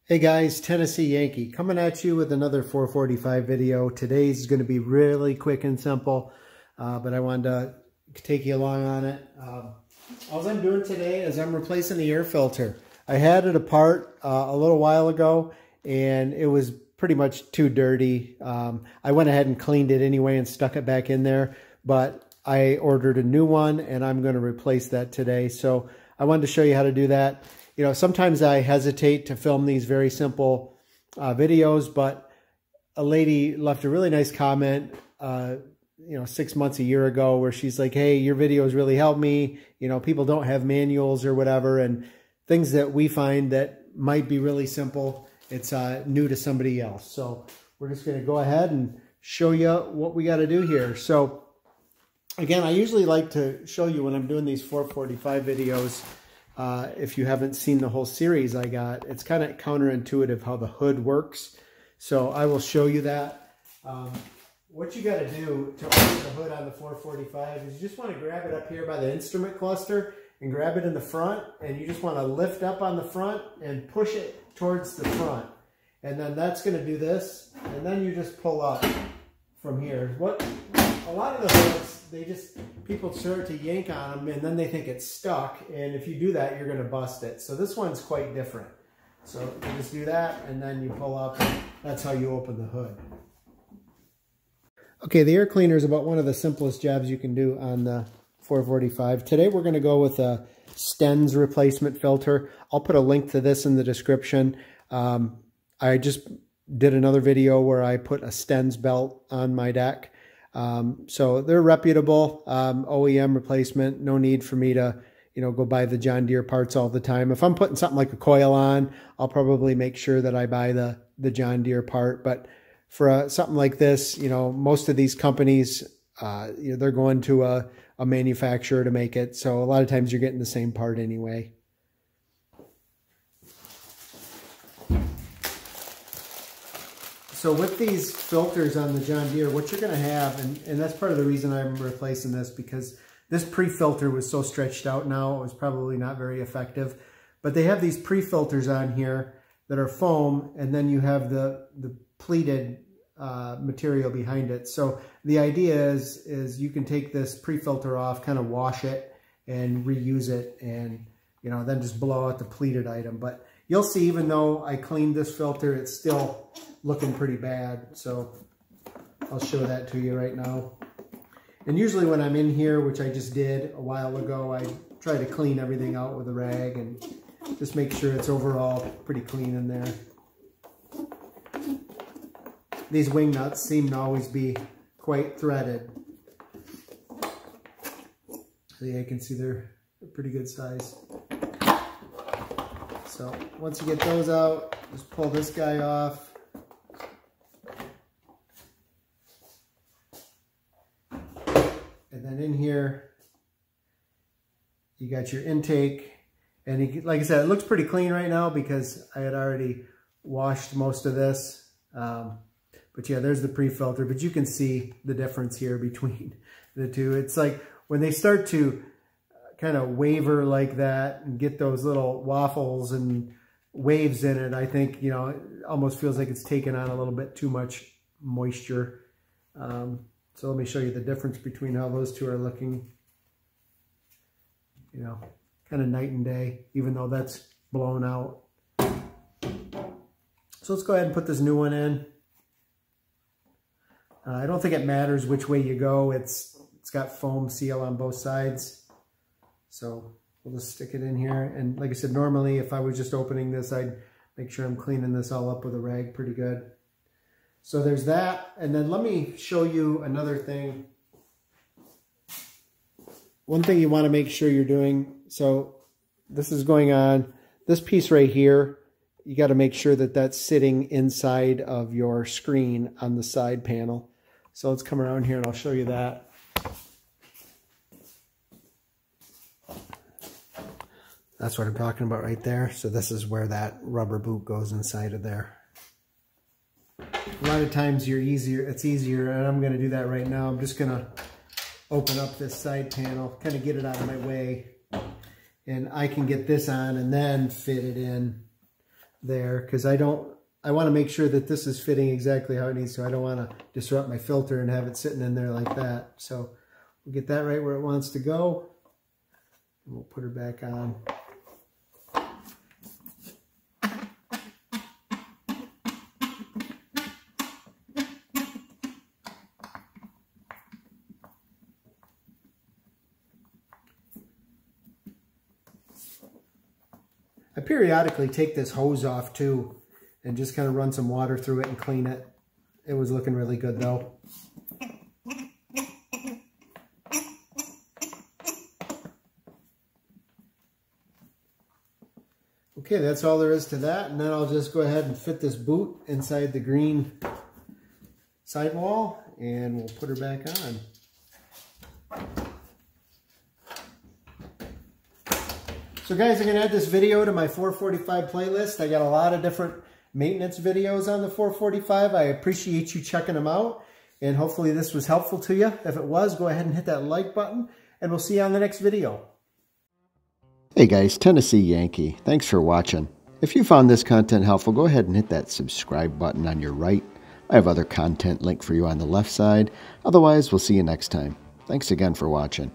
Hey guys, Tennessee Yankee coming at you with another 445 video. Today's going to be really quick and simple, but I wanted to take you along on it. All I'm doing today is I'm replacing the air filter. I had it apart a little while ago and it was pretty much too dirty. I went ahead and cleaned it anyway and stuck it back in there, but I ordered a new one and I'm going to replace that today. So I wanted to show you how to do that. You know, sometimes I hesitate to film these very simple videos, but a lady left a really nice comment, 6 months, a year ago, where she's like, hey, your videos really help me. You know, people don't have manuals or whatever, and things that we find that might be really simple, it's new to somebody else. So we're just going to go ahead and show you what we got to do here. So again, I usually like to show you when I'm doing these 445 videos. If you haven't seen the whole series I got, it's kind of counterintuitive how the hood works. So I will show you that. What you got to do to open the hood on the 445 is you just want to grab it up here by the instrument cluster and grab it in the front, and you just want to lift up on the front and push it towards the front. And then that's going to do this, and then you just pull up from here. What a lot of the hoods, people start to yank on them and then they think it's stuck, and if you do that you're going to bust it. So this one's quite different. So you just do that and then you pull up, and that's how you open the hood. Okay, the air cleaner is about one of the simplest jobs you can do on the 445. Today we're going to go with a Stens replacement filter. I'll put a link to this in the description. I just did another video where I put a Stens belt on my deck. So they're reputable, OEM replacement. No need for me to, go buy the John Deere parts all the time. If I'm putting something like a coil on, I'll probably make sure that I buy the John Deere part. But for something like this, most of these companies, they're going to a manufacturer to make it. So a lot of times you're getting the same part anyway. So with these filters on the John Deere, what you're going to have, and that's part of the reason I'm replacing this, because this pre-filter was so stretched out now, it was probably not very effective. But they have these pre-filters on here that are foam, and then you have the pleated material behind it. So the idea is you can take this pre-filter off, kind of wash it, and reuse it, and then just blow out the pleated item. But you'll see, even though I cleaned this filter, it's still looking pretty bad. So I'll show that to you right now. And usually when I'm in here, which I just did a while ago, I try to clean everything out with a rag and just make sure it's overall pretty clean in there. These wing nuts seem to always be quite threaded. So yeah, you can see they're pretty good size. So once you get those out, just pull this guy off. And then in here, you got your intake. And like I said, it looks pretty clean right now because I had already washed most of this. But yeah, there's the pre-filter. But you can see the difference here between the two. It's like when they start to kind of waver like that and get those little waffles and waves in it, I think, it almost feels like it's taken on a little bit too much moisture. So let me show you the difference between how those two are looking. Kind of night and day, even though that's blown out. So let's go ahead and put this new one in. I don't think it matters which way you go. It's got foam seal on both sides. So we'll just stick it in here. And like I said, normally if I was just opening this, I'd make sure I'm cleaning this all up with a rag pretty good. So there's that. And then let me show you another thing. One thing you want to make sure you're doing, so this is going on, this piece right here, you got to make sure that that's sitting inside of your screen on the side panel. So let's come around here and I'll show you that. That's what I'm talking about right there. So this is where that rubber boot goes inside of there. A lot of times it's easier, and I'm going to do that right now. I'm just going to open up this side panel, kind of get it out of my way, and I can get this on and then fit it in there because I want to make sure that this is fitting exactly how it needs to. I don't want to disrupt my filter and have it sitting in there like that. So we'll get that right where it wants to go. And we'll put her back on. I periodically take this hose off too and just kind of run some water through it and clean it. It was looking really good though. Okay, that's all there is to that. And then I'll just go ahead and fit this boot inside the green sidewall and we'll put her back on. So guys, I'm going to add this video to my 445 playlist. I got a lot of different maintenance videos on the 445. I appreciate you checking them out. And hopefully this was helpful to you. If it was, go ahead and hit that like button. And we'll see you on the next video. Hey guys, Tennessee Yankee. Thanks for watching. If you found this content helpful, go ahead and hit that subscribe button on your right. I have other content linked for you on the left side. Otherwise, we'll see you next time. Thanks again for watching.